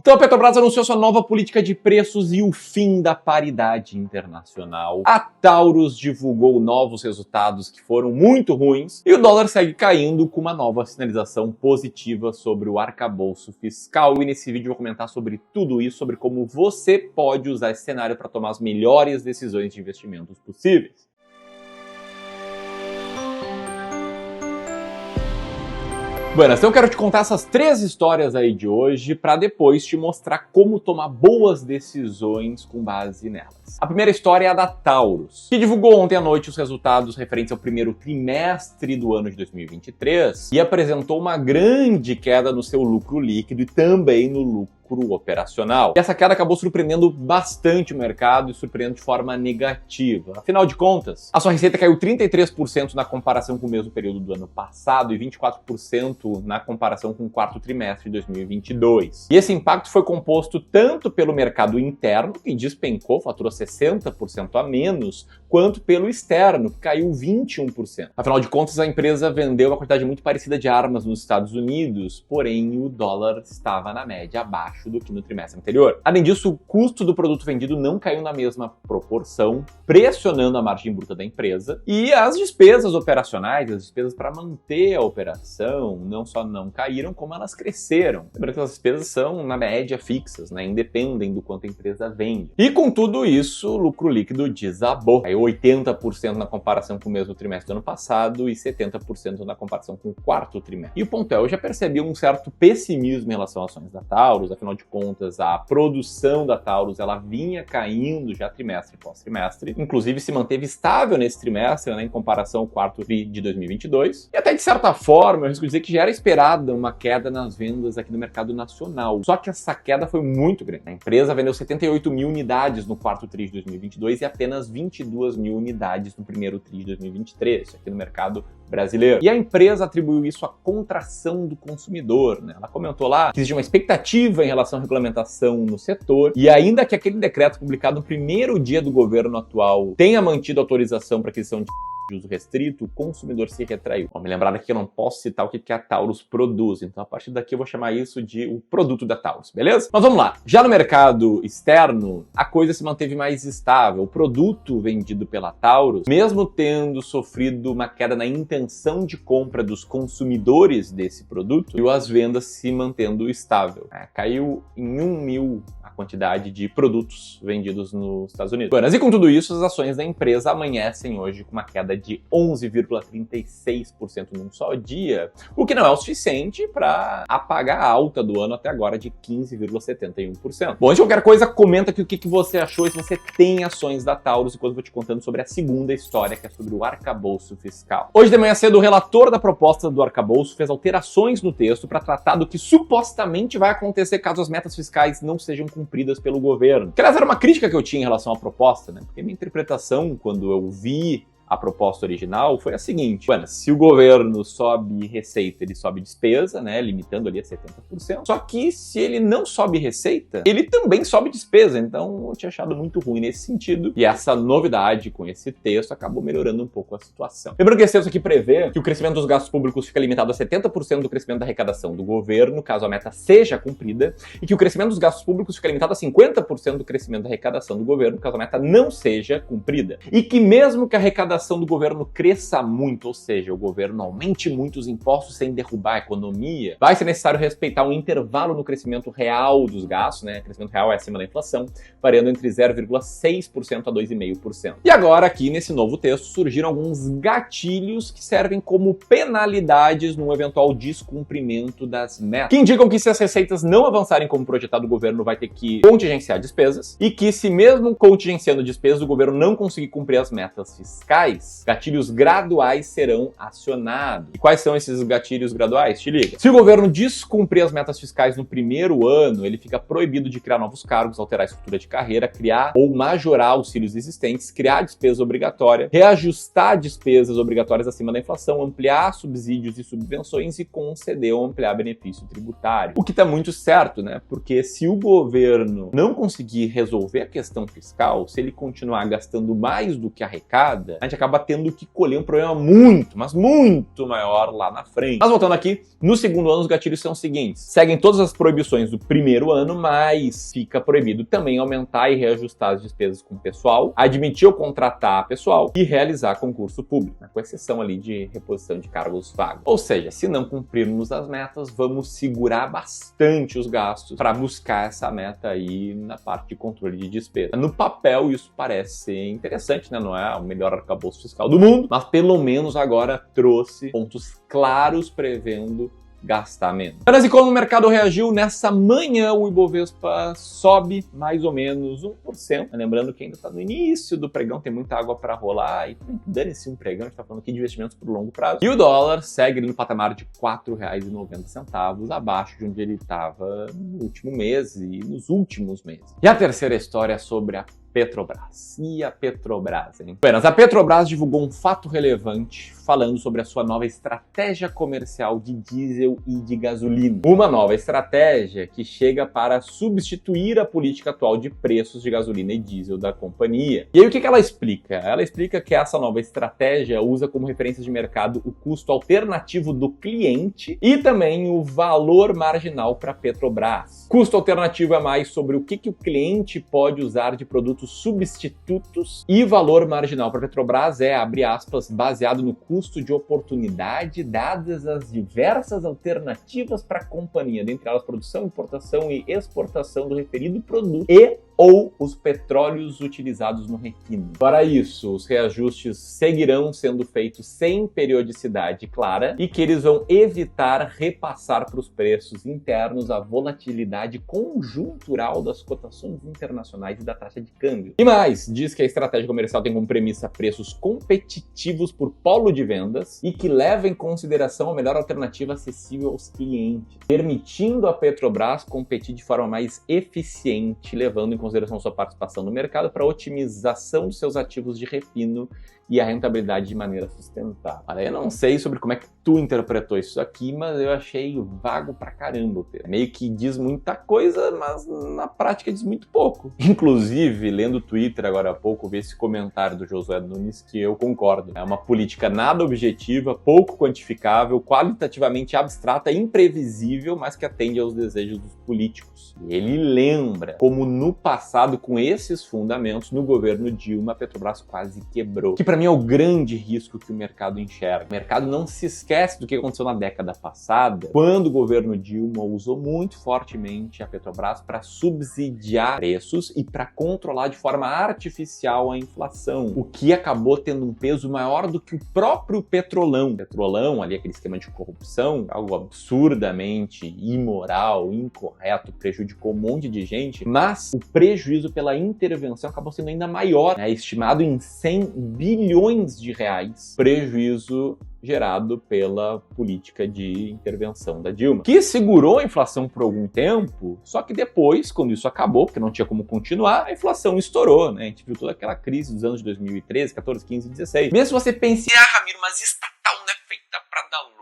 Então a Petrobras anunciou sua nova política de preços e o fim da paridade internacional. A Taurus divulgou novos resultados que foram muito ruins e o dólar segue caindo com uma nova sinalização positiva sobre o arcabouço fiscal. E nesse vídeo eu vou comentar sobre tudo isso, sobre como você pode usar esse cenário para tomar as melhores decisões de investimentos possíveis. Bueno, então eu quero te contar essas 3 histórias aí de hoje para depois te mostrar como tomar boas decisões com base nelas. A primeira história é a da Taurus, que divulgou ontem à noite os resultados referentes ao primeiro trimestre do ano de 2023 e apresentou uma grande queda no seu lucro líquido e também no lucro operacional. E essa queda acabou surpreendendo bastante o mercado e surpreendendo de forma negativa. Afinal de contas, a sua receita caiu 33% na comparação com o mesmo período do ano passado e 24% na comparação com o quarto trimestre de 2022. E esse impacto foi composto tanto pelo mercado interno, que despencou, faturou 60% a menos, quanto pelo externo, que caiu 21%. Afinal de contas, a empresa vendeu uma quantidade muito parecida de armas nos Estados Unidos, porém o dólar estava na média abaixo do que no trimestre anterior. Além disso, o custo do produto vendido não caiu na mesma proporção, pressionando a margem bruta da empresa, e as despesas operacionais, as despesas para manter a operação, não só não caíram, como elas cresceram. Lembrando que as despesas são, na média, fixas, né? Independem do quanto a empresa vende. E com tudo isso, o lucro líquido desabou. Caiu 80% na comparação com o mesmo trimestre do ano passado e 70% na comparação com o quarto trimestre. E o ponto é, eu já percebi um certo pessimismo em relação às ações da Taurus. Afinal de contas, a produção da Taurus ela vinha caindo já trimestre após trimestre, inclusive se manteve estável nesse trimestre, né, em comparação ao quarto tri de 2022. E até de certa forma, eu risco dizer que já era esperada uma queda nas vendas aqui no mercado nacional. Só que essa queda foi muito grande. A empresa vendeu 78 mil unidades no quarto tri de 2022 e apenas 22 mil unidades no primeiro tri de 2023, aqui no mercado brasileiro. E a empresa atribuiu isso à contração do consumidor, né? Ela comentou lá que existe uma expectativa em relação à regulamentação no setor e ainda que aquele decreto publicado no primeiro dia do governo atual tenha mantido autorização para aquisição de uso restrito, o consumidor se retraiu. Vamos lembrar aqui que eu não posso citar o que a Taurus produz, então a partir daqui eu vou chamar isso de o produto da Taurus, beleza? Mas vamos lá. Já no mercado externo, a coisa se manteve mais estável. O produto vendido pela Taurus, mesmo tendo sofrido uma queda na intenção de compra dos consumidores desse produto, e as vendas se mantendo estável. Caiu em 1 mil a quantidade de produtos vendidos nos Estados Unidos. Bueno, e com tudo isso, as ações da empresa amanhecem hoje com uma queda de 11,36% num só dia, o que não é o suficiente para apagar a alta do ano até agora de 15,71%. Bom, de qualquer coisa, comenta aqui o que você achou e se você tem ações da Taurus, enquanto eu vou te contando sobre a segunda história, que é sobre o arcabouço fiscal. Hoje de manhã cedo, o relator da proposta do arcabouço fez alterações no texto para tratar do que supostamente vai acontecer caso as metas fiscais não sejam cumpridas pelo governo. Que, aliás, era uma crítica que eu tinha em relação à proposta, né? Porque minha interpretação, quando eu vi a proposta original foi a seguinte: bueno, se o governo sobe receita, ele sobe despesa, né, limitando ali a 70%. Só que se ele não sobe receita, ele também sobe despesa. Então eu tinha achado muito ruim nesse sentido. E essa novidade com esse texto acabou melhorando um pouco a situação. Lembrando que esse texto aqui prevê que o crescimento dos gastos públicos fica limitado a 70% do crescimento da arrecadação do governo, caso a meta seja cumprida, e que o crescimento dos gastos públicos fica limitado a 50% do crescimento da arrecadação do governo, caso a meta não seja cumprida. E que mesmo que a arrecadação do governo cresça muito, ou seja, o governo aumente muito os impostos sem derrubar a economia, vai ser necessário respeitar um intervalo no crescimento real dos gastos, né? O crescimento real é acima da inflação, variando entre 0,6% a 2,5%. E agora, aqui nesse novo texto, surgiram alguns gatilhos que servem como penalidades num eventual descumprimento das metas, que indicam que se as receitas não avançarem como projetado, o governo vai ter que contingenciar despesas, e que se mesmo contingenciando despesas, o governo não conseguir cumprir as metas fiscais, gatilhos graduais serão acionados. E quais são esses gatilhos graduais? Te liga. Se o governo descumprir as metas fiscais no primeiro ano, ele fica proibido de criar novos cargos, alterar a estrutura de carreira, criar ou majorar auxílios existentes, criar despesa obrigatória, reajustar despesas obrigatórias acima da inflação, ampliar subsídios e subvenções e conceder ou ampliar benefício tributário. O que está muito certo, né? Porque se o governo não conseguir resolver a questão fiscal, se ele continuar gastando mais do que arrecada, a gente acaba tendo que colher um problema muito, mas muito maior lá na frente. Mas voltando aqui, no segundo ano os gatilhos são os seguintes: seguem todas as proibições do primeiro ano, mas fica proibido também aumentar e reajustar as despesas com o pessoal, admitir ou contratar pessoal e realizar concurso público, né, com exceção ali de reposição de cargos vagos. Ou seja, se não cumprirmos as metas, vamos segurar bastante os gastos para buscar essa meta aí na parte de controle de despesa. No papel isso parece ser interessante, né? Não é o melhor arcabouço fiscal do mundo, mas pelo menos agora trouxe pontos claros prevendo gastar menos. Mas e como o mercado reagiu? Nessa manhã o Ibovespa sobe mais ou menos 1%. Lembrando que ainda está no início do pregão, tem muita água para rolar e dane-se um pregão, a gente está falando aqui de investimentos por longo prazo. E o dólar segue no patamar de R$ 4,90, abaixo de onde ele estava no último mês e nos últimos meses. E a terceira história é sobre a Petrobras. E a Petrobras, hein? Apenas a Petrobras divulgou um fato relevante falando sobre a sua nova estratégia comercial de diesel e de gasolina. Uma nova estratégia que chega para substituir a política atual de preços de gasolina e diesel da companhia. E aí o que ela explica? Ela explica que essa nova estratégia usa como referência de mercado o custo alternativo do cliente e também o valor marginal para a Petrobras. Custo alternativo é mais sobre o que o cliente pode usar de produtos substitutos e valor marginal para a Petrobras é, abre aspas, baseado no custo de oportunidade dadas as diversas alternativas para a companhia, dentre elas produção, importação e exportação do referido produto e ou os petróleos utilizados no refino. Para isso, os reajustes seguirão sendo feitos sem periodicidade clara e que eles vão evitar repassar para os preços internos a volatilidade conjuntural das cotações internacionais e da taxa de câmbio. E mais, diz que a estratégia comercial tem como premissa preços competitivos por polo de vendas e que leva em consideração a melhor alternativa acessível aos clientes, permitindo a Petrobras competir de forma mais eficiente, levando em consideração sua participação no mercado para otimização dos seus ativos de refino e a rentabilidade de maneira sustentável. Olha, eu não sei sobre como é que tu interpretou isso aqui, mas eu achei vago pra caramba. Meio que diz muita coisa, mas na prática diz muito pouco. Inclusive, lendo o Twitter agora há pouco, vi esse comentário do Josué Nunes que eu concordo. É uma política nada objetiva, pouco quantificável, qualitativamente abstrata, imprevisível, mas que atende aos desejos dos políticos. E ele lembra como no passado, com esses fundamentos, no governo Dilma, a Petrobras quase quebrou. Que para mim é o grande risco que o mercado enxerga. O mercado não se esquece do que aconteceu na década passada, quando o governo Dilma usou muito fortemente a Petrobras para subsidiar preços e para controlar de forma artificial a inflação, o que acabou tendo um peso maior do que o próprio petrolão. Petrolão, ali aquele esquema de corrupção, algo absurdamente imoral, incorreto, prejudicou um monte de gente, mas o prejuízo pela intervenção acabou sendo ainda maior, né? Estimado em 100 bilhões de reais, prejuízo gerado pela política de intervenção da Dilma, que segurou a inflação por algum tempo, só que depois, quando isso acabou, porque não tinha como continuar, a inflação estourou, né? A gente viu toda aquela crise dos anos de 2013, 14, 15 e 16. Mesmo se você pense, Ramiro, mas estatal não é feita para dar lucro.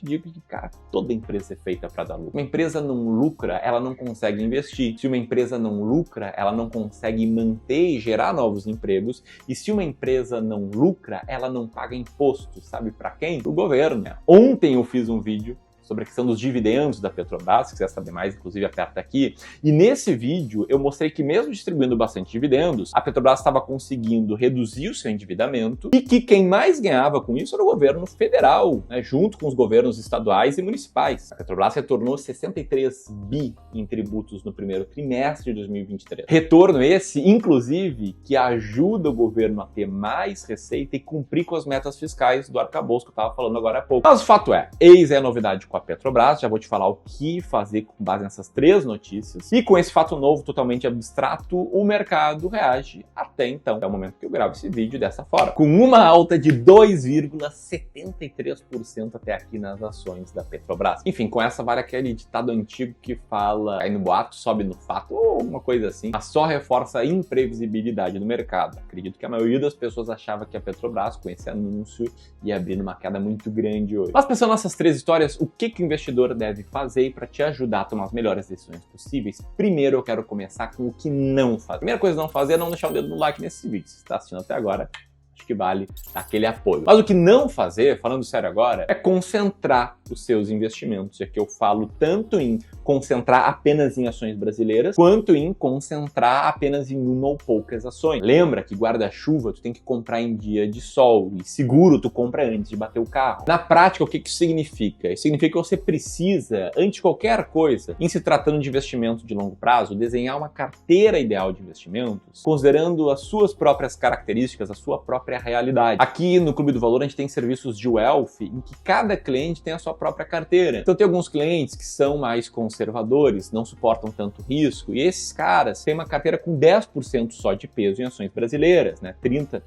Digo que, cara, toda empresa é feita para dar lucro. Uma empresa não lucra, ela não consegue investir. Se uma empresa não lucra, ela não consegue manter e gerar novos empregos. E se uma empresa não lucra, ela não paga imposto. Sabe para quem? Pro governo. Ontem eu fiz um vídeo sobre a questão dos dividendos da Petrobras, se quiser saber mais, inclusive aperta aqui. E nesse vídeo eu mostrei que mesmo distribuindo bastante dividendos, a Petrobras estava conseguindo reduzir o seu endividamento e que quem mais ganhava com isso era o governo federal, né, junto com os governos estaduais e municipais. A Petrobras retornou 63 bi em tributos no primeiro trimestre de 2023. Retorno esse, inclusive, que ajuda o governo a ter mais receita e cumprir com as metas fiscais do arcabouço que eu estava falando agora há pouco. Mas o fato é, eis é a novidade com a Petrobras, já vou te falar o que fazer com base nessas três notícias. E com esse fato novo, totalmente abstrato, o mercado reage até então. É o momento que eu gravo esse vídeo dessa forma. Com uma alta de 2,73% até aqui nas ações da Petrobras. Enfim, com essa vale aquele ditado antigo que fala aí no boato, sobe no fato, ou uma coisa assim. Mas só reforça a imprevisibilidade do mercado. Acredito que a maioria das pessoas achava que a Petrobras, com esse anúncio, ia abrir numa queda muito grande hoje. Mas pensando nessas três histórias, o que o investidor deve fazer para te ajudar a tomar as melhores decisões possíveis? Primeiro, eu quero começar com o que não fazer. A primeira coisa a não fazer é não deixar o dedo no like nesse vídeo. Se está assistindo até agora, acho que vale aquele apoio. Mas o que não fazer, falando sério agora, é concentrar os seus investimentos. E aqui eu falo tanto em concentrar apenas em ações brasileiras, quanto em concentrar apenas em uma ou poucas ações. Lembra que guarda-chuva tu tem que comprar em dia de sol, e seguro tu compra antes de bater o carro. Na prática, o que isso significa? Isso significa que você precisa, antes de qualquer coisa, em se tratando de investimento de longo prazo, desenhar uma carteira ideal de investimentos, considerando as suas próprias características, a sua própria realidade. Aqui no Clube do Valor a gente tem serviços de wealth, em que cada cliente tem a sua própria carteira. Então tem alguns clientes que são mais conservadores, não suportam tanto risco, e esses caras têm uma carteira com 10% só de peso em ações brasileiras, né? 30%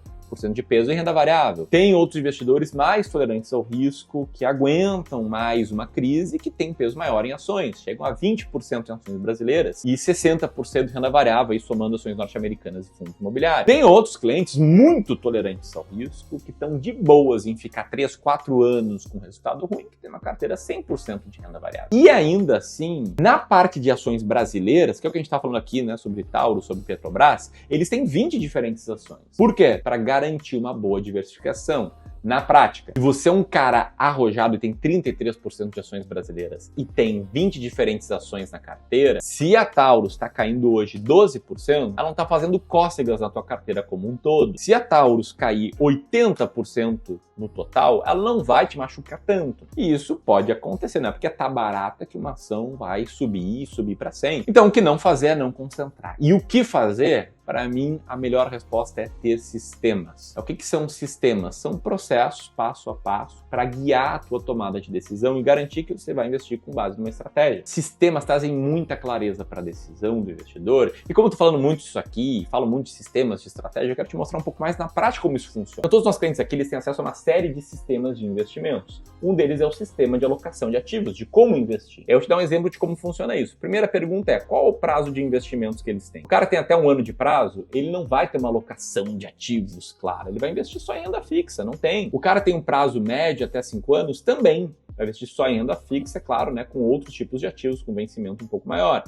de peso em renda variável. Tem outros investidores mais tolerantes ao risco, que aguentam mais uma crise, que tem peso maior em ações, chegam a 20% em ações brasileiras e 60% em renda variável, aí somando ações norte-americanas e fundos imobiliários. Tem outros clientes muito tolerantes ao risco, que estão de boas em ficar 3, 4 anos com resultado ruim, que tem uma carteira 100% de renda variável. E ainda assim, na parte de ações brasileiras, que é o que a gente está falando aqui, né, sobre Taurus, sobre Petrobras, eles têm 20 diferentes ações. Por quê? Para garantir uma boa diversificação. Na prática, se você é um cara arrojado e tem 33% de ações brasileiras e tem 20 diferentes ações na carteira, se a Taurus está caindo hoje 12%, ela não está fazendo cócegas na tua carteira como um todo. Se a Taurus cair 80% no total, ela não vai te machucar tanto. E isso pode acontecer, não é porque tá barata que uma ação vai subir e subir para 100. Então o que não fazer é não concentrar. E o que fazer? Para mim, a melhor resposta é ter sistemas. O que são sistemas? São processos, passo a passo, para guiar a tua tomada de decisão e garantir que você vai investir com base numa estratégia. Sistemas trazem muita clareza para a decisão do investidor. E como eu estou falando muito disso aqui, falo muito de sistemas, de estratégia, eu quero te mostrar um pouco mais na prática como isso funciona. Então, todos os nossos clientes aqui, eles têm acesso a uma série de sistemas de investimentos. Um deles é o sistema de alocação de ativos, de como investir. Eu vou te dar um exemplo de como funciona isso. Primeira pergunta é, qual é o prazo de investimentos que eles têm? O cara tem até 1 ano de prazo, ele não vai ter uma alocação de ativos, claro. Ele vai investir só em renda fixa, não tem. O cara tem um prazo médio até 5 anos, também vai investir só em renda fixa, claro, né, com outros tipos de ativos, com vencimento um pouco maior.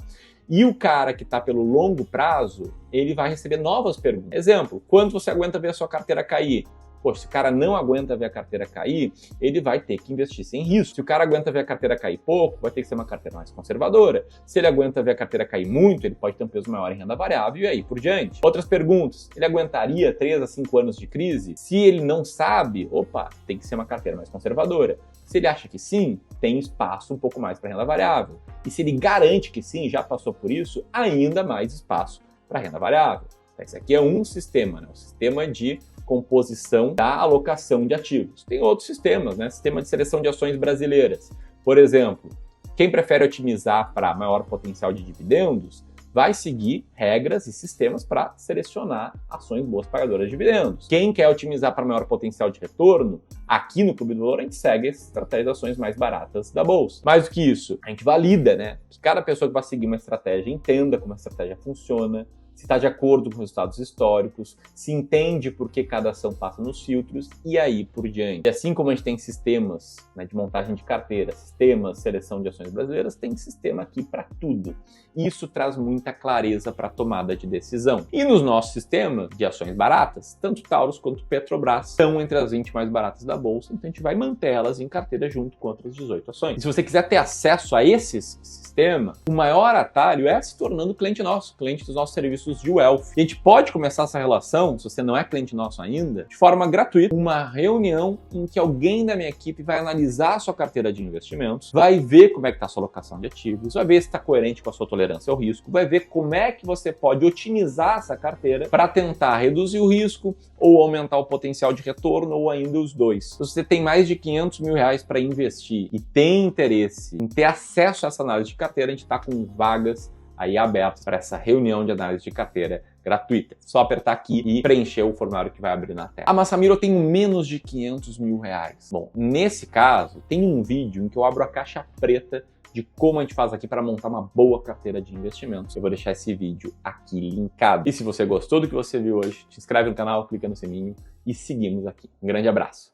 E o cara que está pelo longo prazo, ele vai receber novas perguntas. Exemplo, quanto você aguenta ver a sua carteira cair? Poxa, se o cara não aguenta ver a carteira cair, ele vai ter que investir sem risco. Se o cara aguenta ver a carteira cair pouco, vai ter que ser uma carteira mais conservadora. Se ele aguenta ver a carteira cair muito, ele pode ter um peso maior em renda variável e aí por diante. Outras perguntas, ele aguentaria 3 a 5 anos de crise? Se ele não sabe, opa, tem que ser uma carteira mais conservadora. Se ele acha que sim, tem espaço um pouco mais para renda variável. E se ele garante que sim, já passou por isso, ainda mais espaço para renda variável. Esse aqui é um sistema, né? Um sistema de composição da alocação de ativos. Tem outros sistemas, né? Sistema de seleção de ações brasileiras. Por exemplo, quem prefere otimizar para maior potencial de dividendos, vai seguir regras e sistemas para selecionar ações boas pagadoras de dividendos. Quem quer otimizar para maior potencial de retorno, aqui no Clube do Valor a gente segue essa estratégia de ações mais baratas da bolsa. Mais do que isso, a gente valida, né? Que cada pessoa que vai seguir uma estratégia entenda como a estratégia funciona, se está de acordo com resultados históricos, se entende por que cada ação passa nos filtros e aí por diante. E assim como a gente tem sistemas, né, de montagem de carteira, sistemas, seleção de ações brasileiras, tem sistema aqui para tudo. Isso traz muita clareza para a tomada de decisão. E nos nossos sistemas de ações baratas, tanto Taurus quanto Petrobras estão entre as 20 mais baratas da bolsa, então a gente vai manter elas em carteira junto com outras 18 ações. E se você quiser ter acesso a esses sistemas, o maior atalho é se tornando cliente nosso, cliente dos nossos serviços de wealth. E a gente pode começar essa relação, se você não é cliente nosso ainda, de forma gratuita, uma reunião em que alguém da minha equipe vai analisar a sua carteira de investimentos, vai ver como é que está a sua alocação de ativos, vai ver se está coerente com a sua tolerância ao risco, vai ver como é que você pode otimizar essa carteira para tentar reduzir o risco ou aumentar o potencial de retorno ou ainda os dois. Se você tem mais de 500 mil reais para investir e tem interesse em ter acesso a essa análise de carteira, a gente está com vagas aí abertos para essa reunião de análise de carteira gratuita. Só apertar aqui e preencher o formulário que vai abrir na tela. A Massamiro eu tenho menos de 500 mil reais. Bom, nesse caso, tem um vídeo em que eu abro a caixa preta de como a gente faz aqui para montar uma boa carteira de investimentos. Eu vou deixar esse vídeo aqui linkado. E se você gostou do que você viu hoje, se inscreve no canal, clica no sininho e seguimos aqui. Um grande abraço.